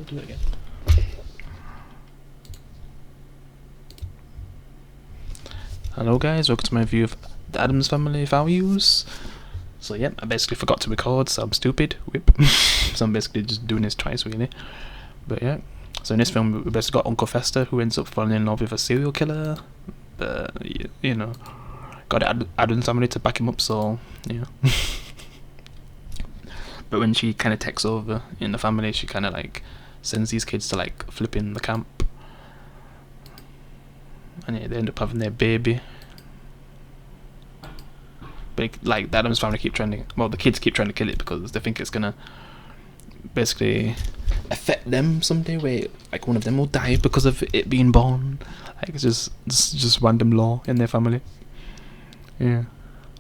do it again. Hello guys, welcome to my review of the Addams Family Values. So yeah, I basically forgot to record, so I'm stupid. Whip. So I'm basically just doing this twice really. But yeah, so in this film we basically got Uncle Fester who ends up falling in love with a serial killer. But you know, got the Addams family to back him up, so yeah. But when she kind of takes over in the family, she kind of like sends these kids to like flipping the camp. And yeah, they end up having their baby. But like the Addams family keep trying to, well, the kids keep trying to kill it because they think it's gonna basically affect them someday, where like one of them will die because of it being born. Like it's just random law in their family. Yeah,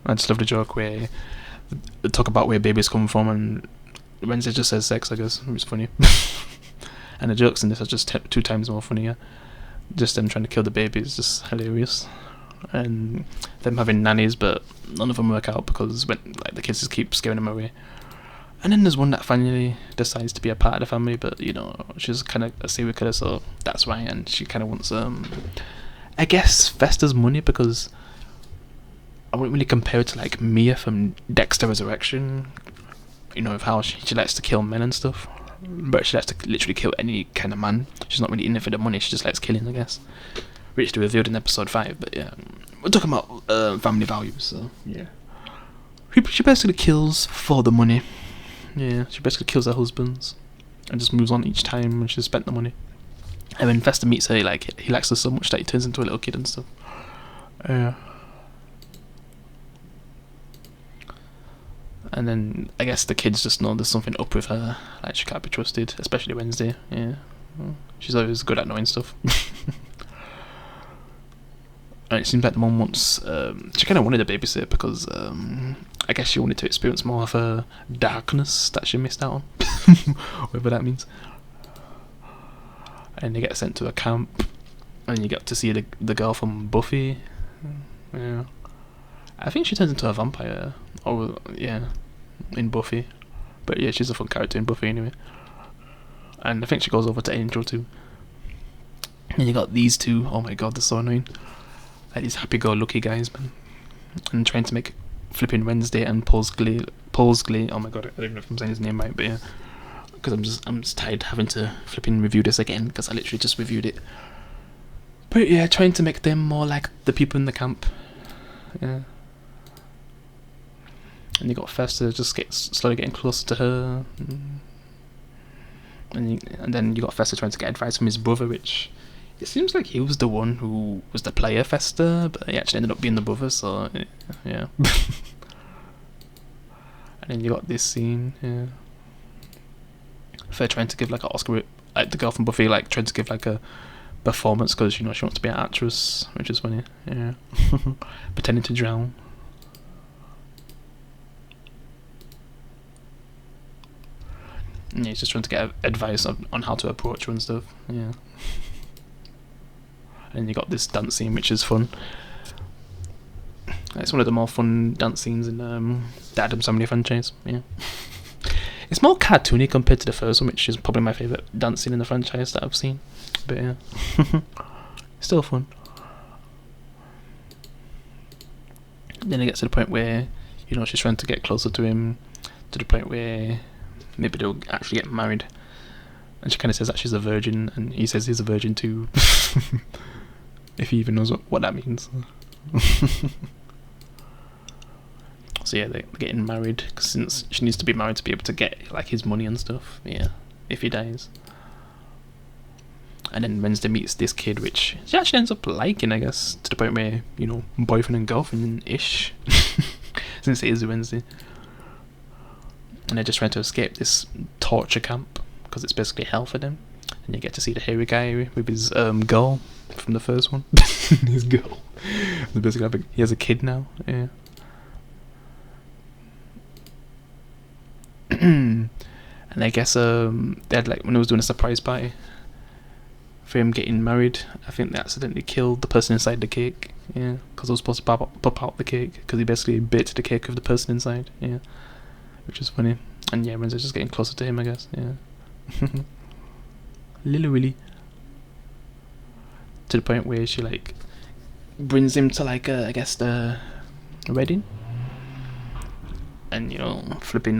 I just love the joke where they talk about where babies come from, and Wednesday just says sex, I guess, which is funny. And the jokes in this are just 2 times more funnier. Just them trying to kill the baby is just hilarious, and them having nannies, but none of them work out because when like the kids just keep scaring them away. And then there's one that finally decides to be a part of the family, but you know she's kind of a serial killer, so that's why. And she kind of wants I guess Fester's money, because I wouldn't really compare it to like Mia from Dexter Resurrection. You know, of how she likes to kill men and stuff. But she likes to literally kill any kind of man. She's not really in it for the money, she just likes killing, I guess. Which they revealed in episode 5, but yeah. We're talking about family values, so yeah. She basically kills for the money. Yeah, she basically kills her husbands and just moves on each time when she's spent the money. And when Fester meets her, like he likes her so much that he turns into a little kid and stuff. Yeah. And then I guess the kids just know there's something up with her, like she can't be trusted, especially Wednesday. Yeah, she's always good at knowing stuff. And it seems like the mum wants, she kind of wanted a babysitter because I guess she wanted to experience more of her darkness that she missed out on, whatever that means. And they get sent to a camp, and you get to see the girl from Buffy. Yeah, I think she turns into a vampire. Oh yeah, in Buffy, but yeah, she's a fun character in Buffy anyway. And I think she goes over to Angel too. And you got these two. Oh my god, they're so annoying. Like these happy-go-lucky guys, man, and trying to make flipping Wednesday and Paul's Glee. Oh my god, I don't even know if I'm saying his name right, but yeah, because I'm just tired having to flipping review this again because I literally just reviewed it. But yeah, trying to make them more like the people in the camp. Yeah. And you got Fester just slowly getting closer to her, and then you got Fester trying to get advice from his brother, which it seems like he was the one who was the player Fester, but he actually ended up being the brother. So yeah. And then you got this scene, yeah, Fair trying to give like an Oscar, like the girl from Buffy, like trying to give like a performance because you know she wants to be an actress, which is funny. Yeah, pretending to drown. Yeah, he's just trying to get advice on how to approach her and stuff. Yeah. And you got this dance scene, which is fun. It's one of the more fun dance scenes in the Addams Family franchise. Yeah. It's more cartoony compared to the first one, which is probably my favourite dance scene in the franchise that I've seen. But yeah. Still fun. Then it gets to the point where, you know, she's trying to get closer to him, to the point where maybe they'll actually get married. And she kind of says that she's a virgin, and he says he's a virgin too. If he even knows what that means. So yeah, they're getting married, cause since she needs to be married to be able to get like his money and stuff. Yeah, if he dies. And then Wednesday meets this kid, which she actually ends up liking, I guess, to the point where, you know, boyfriend and girlfriend-ish. Since it is Wednesday. And they're just trying to escape this torture camp, because it's basically hell for them. And you get to see the hairy guy with his girl from the first one. His girl. Basically, he has a kid now. Yeah. And I guess they had, like, when he was doing a surprise party for him getting married, I think they accidentally killed the person inside the cake. Yeah, because I was supposed to pop out the cake, because he basically bit the cake of the person inside. Yeah, which is funny. And yeah, Wednesday's just getting closer to him, I guess. Yeah. literally, to the point where she like brings him to like I guess the wedding, and flipping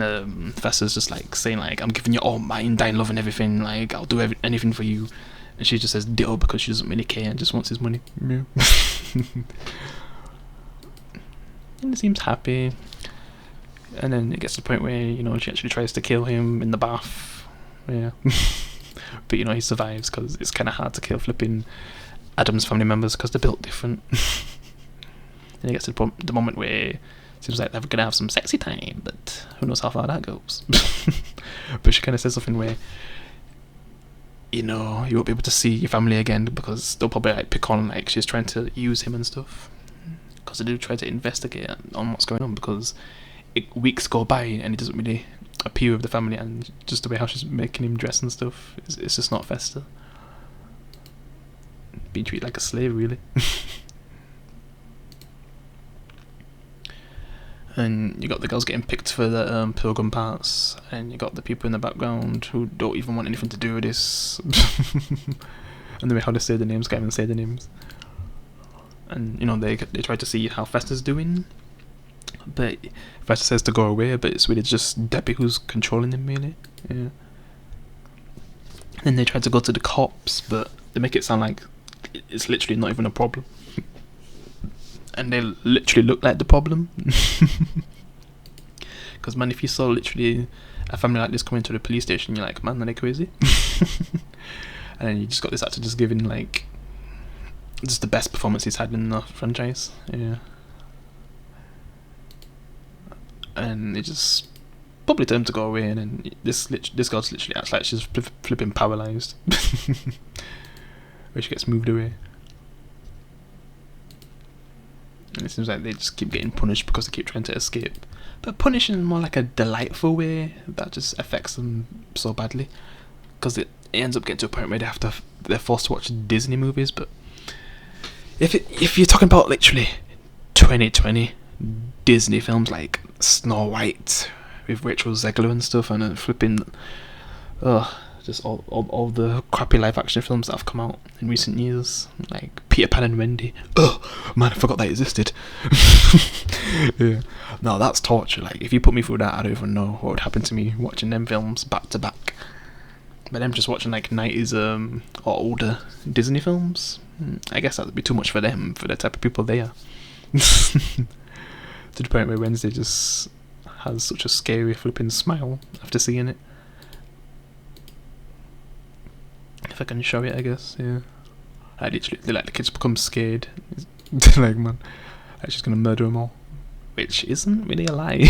Fester's just like saying like, I'm giving you all mine, dying love and everything, like I'll do anything for you, and she just says ditto because she doesn't really care and just wants his money. Yeah. And he seems happy, and then it gets to the point where she actually tries to kill him in the bath. Yeah. But he survives because it's kind of hard to kill flipping Addams family members because they're built different. And it gets to the moment where it seems like they're gonna have some sexy time, but who knows how far that goes. But she kind of says something where you won't be able to see your family again because they'll probably like pick on like she's trying to use him and stuff, because they do try to investigate on what's going on, because weeks go by and he doesn't really appear with the family, and just the way how she's making him dress and stuff, it's just not Fester. Being treated like a slave, really. And you got the girls getting picked for the pilgrim parts, and you got the people in the background who don't even want anything to do with this. And the way how they say the names, can't even say the names. And they try to see how Fester's doing, but Fester says to go away, but it's really just Debbie who's controlling him, really. Yeah. Then they try to go to the cops, but they make it sound like it's literally not even a problem. And they literally look like the problem. Because man, if you saw literally a family like this coming to the police station, you're like, man, are they crazy? And then you just got this actor just giving like just the best performance he's had in the franchise. Yeah. And it just probably told him to go away, and then this girl's literally acts like she's flipping paralysed. Where she gets moved away. And it seems like they just keep getting punished because they keep trying to escape. But punishing in more like a delightful way that just affects them so badly. Because it ends up getting to a point where they're forced to watch Disney movies. But if you're talking about literally 2020 Disney films like Snow White with Rachel Zegler and stuff, and flipping just all the crappy live action films that have come out in recent years, like Peter Pan and Wendy. Oh man, I forgot that existed. Yeah, no, that's torture. Like if you put me through that, I don't even know what would happen to me watching them films back to back. But them just watching like 90s or older Disney films, I guess that would be too much for them, for the type of people they are. To the point where Wednesday just has such a scary flipping smile after seeing it. If I can show it, I guess, yeah. I literally, the kids become scared. Like, man, she's gonna murder them all. Which isn't really a lie.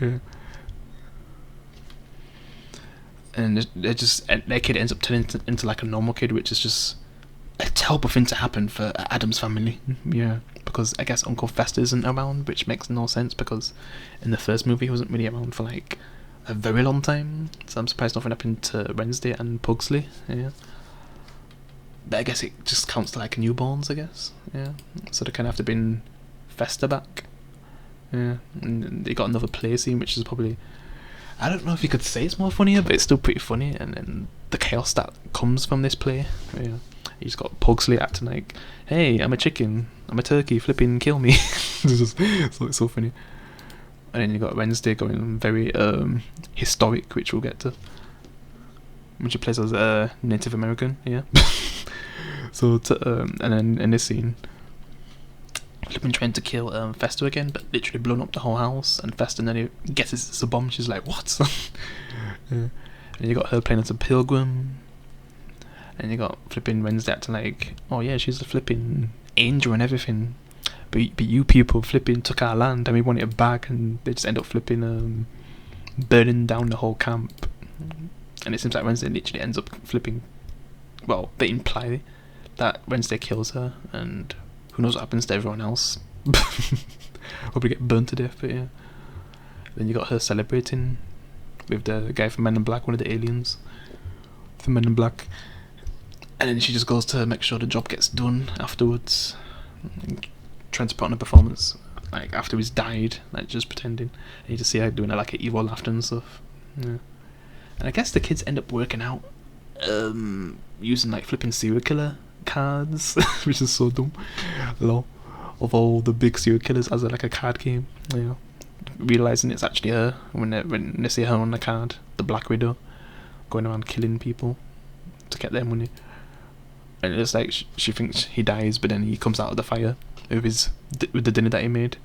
Yeah. And their kid ends up turning into like a normal kid, which is just a terrible thing to happen for Addams family. Yeah, because I guess Uncle Fester isn't around, which makes no sense because in the first movie he wasn't really around for like a very long time, so I'm surprised nothing happened to Wednesday and Pugsley. Yeah, but I guess it just counts to like newborns, I guess. Yeah, so they kind of have to bring Fester back. Yeah, and they got another play scene, which is probably, I don't know if you could say it's more funnier, but it's still pretty funny. And then the chaos that comes from this play. Yeah, he's got Pugsley acting like, "Hey, I'm a chicken, I'm a turkey, flipping kill me." It's so funny. And then you got Wednesday going very historic, which we'll get to. Which he plays as a Native American, yeah. So and then in this scene, flipping trying to kill Fester again, but literally blown up the whole house, and Fester, and then he guesses it's a bomb. She's like, "What?" Yeah. And you got her playing as a pilgrim, and you got flipping Wednesday acting like, "Oh yeah, she's a flipping angel and everything, but you people flipping took our land and we want it back," and they just end up flipping burning down the whole camp. And it seems like Wednesday literally ends up flipping, well, they imply that Wednesday kills her, and who knows what happens to everyone else. Probably get burnt to death, but yeah. Then you got her celebrating with the guy from Men in Black, one of the aliens from Men in Black. And then she just goes to make sure the job gets done afterwards, trying to put on a performance like after he's died, like just pretending. And you just see her doing like an evil laughter and stuff. Yeah. And I guess the kids end up working out using like flipping serial killer cards, which is so dumb. Lol. Of all the big serial killers as like a card game, you know, realizing it's actually her when they see her on the card, the Black Widow, going around killing people to get their money. And it's like she thinks he dies, but then he comes out of the fire with the dinner that he made,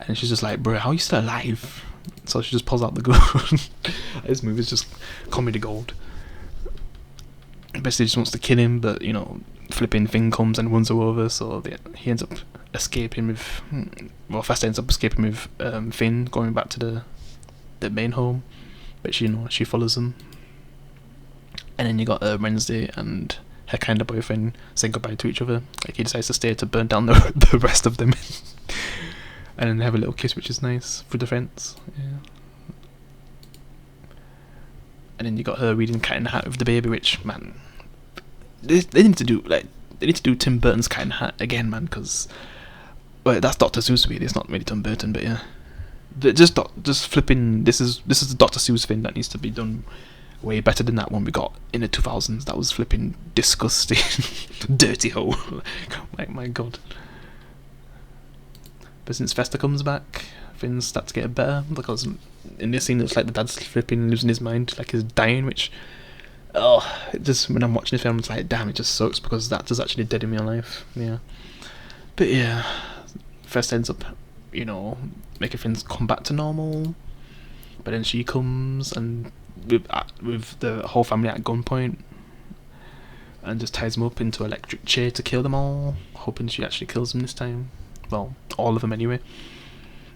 and she's just like, bro, how are you still alive? So she just pulls out the gun. This movie's just comedy gold. Basically just wants to kill him, but you know, flipping thing comes and runs her over, so he ends up escaping with, well, first ends up escaping with Finn, going back to the main home, but she follows him. And then you got Wednesday and her kind of boyfriend saying goodbye to each other. Like, he decides to stay to burn down the rest of them. And then they have a little kiss, which is nice, through the fence. Yeah. And then you got her reading Cat in the Hat with the baby, which, man, they need to do Tim Burton's Cat in the Hat again, man, because, well, that's Dr. Seuss really, it's not really Tim Burton, but yeah. Just flipping, this is the Dr. Seuss thing that needs to be done way better than that one we got in the 2000s. That was flipping disgusting. Dirty hole. Like, my god. But since Fester comes back, things start to get better, because in this scene it's like the dad's flipping losing his mind, like he's dying, which, just when I'm watching the film it's like, damn, it just sucks, because that is actually dead in real life. Yeah. But yeah, Fester ends up, you know, making things come back to normal, but then she comes and with the whole family at gunpoint and just ties them up into an electric chair to kill them all, hoping she actually kills them this time. Well, all of them anyway.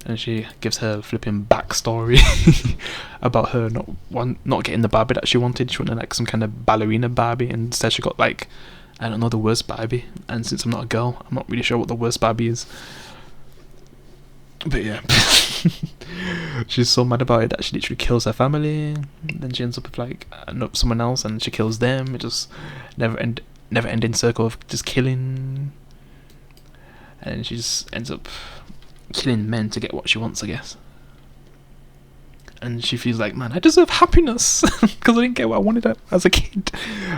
And she gives her flipping backstory about her not getting the Barbie that she wanted. She wanted like some kind of ballerina Barbie, and instead she got like, I don't know, the worst Barbie. And since I'm not a girl, I'm not really sure what the worst Barbie is. But yeah, she's so mad about it that she literally kills her family. Then she ends up with like someone else, and she kills them. It just never ending circle of just killing. And she just ends up killing men to get what she wants, I guess. And she feels like, man, I deserve happiness because I didn't get what I wanted as a kid.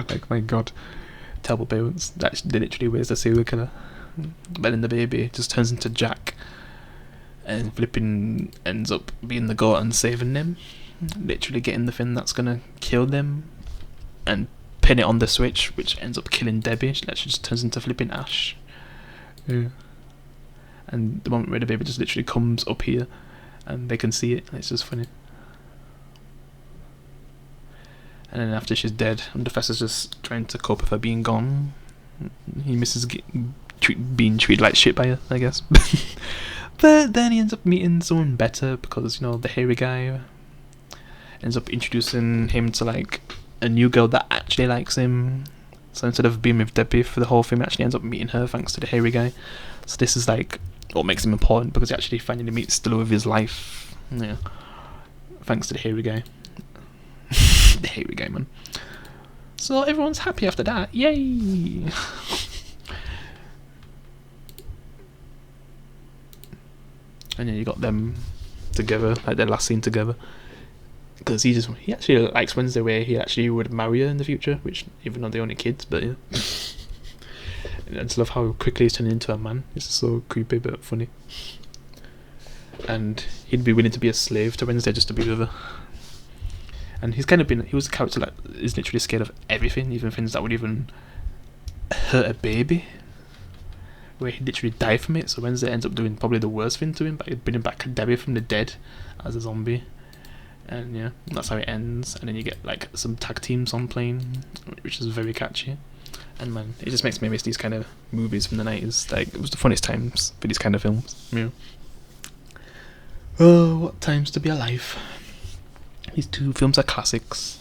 Like, my god, terrible parents. They literally raised a serial killer. But then the baby just turns into Jack, and flipping ends up being the goat and saving them, literally getting the thing that's gonna kill them and pin it on the switch, which ends up killing Debbie. She just turns into flipping Ash. Yeah. And the moment where the baby just literally comes up here and they can see it, it's just funny. And then after she's dead and the professor's just trying to cope with her being gone, he misses being treated like shit by her, I guess. But then he ends up meeting someone better, because, you know, the hairy guy ends up introducing him to like a new girl that actually likes him. So instead of being with Debbie for the whole film, he actually ends up meeting her thanks to the hairy guy. So this is like what makes him important, because he actually finally meets the love of his life. Yeah, thanks to the hairy guy. The hairy guy, man. So everyone's happy after that. Yay! And then you got them together, like their last scene together. Because he actually likes Wednesday, where he actually would marry her in the future, which, even though they're only kids, but yeah. And I just love how quickly he's turned into a man. It's so creepy but funny. And he'd be willing to be a slave to Wednesday just to be with her. And he was a character that is literally scared of everything, even things that would even hurt a baby, where he'd literally die from it. So Wednesday ends up doing probably the worst thing to him, but he'd bring him back Debbie from the dead as a zombie. And yeah, that's how it ends. And then you get like some tag team song playing, which is very catchy. And man, it just makes me miss these kind of movies from the 90s. Like, it was the funniest times for these kind of films. Yeah. Oh, what times to be alive. These two films are classics.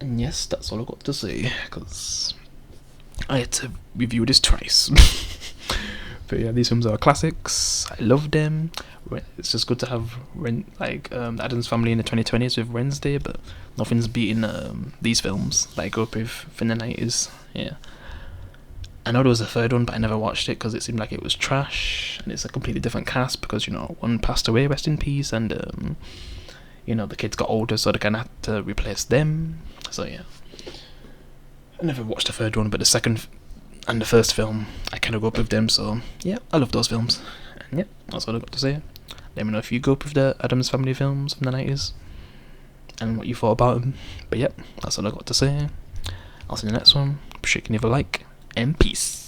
And yes, that's all I've got to say, because I had to review this twice. But yeah, these films are classics. I love them. It's just good to have the Addams Family in the 2020s with Wednesday, but nothing's beating these films that I grew up with in the 90s. Yeah. I know there was a third one, but I never watched it because it seemed like it was trash, and it's a completely different cast because, you know, one passed away, rest in peace, and you know, the kids got older, so they kind of had to replace them. So yeah. I never watched the third one, but the second and the first film, I kind of grew up with them, so yeah, I love those films. And yeah, that's all I've got to say. Let me know if you grew up with the Addams Family films from the 90s and what you thought about them. But yep, that's all I've got to say. I'll see you in the next one. Appreciate you can leave a like, and peace.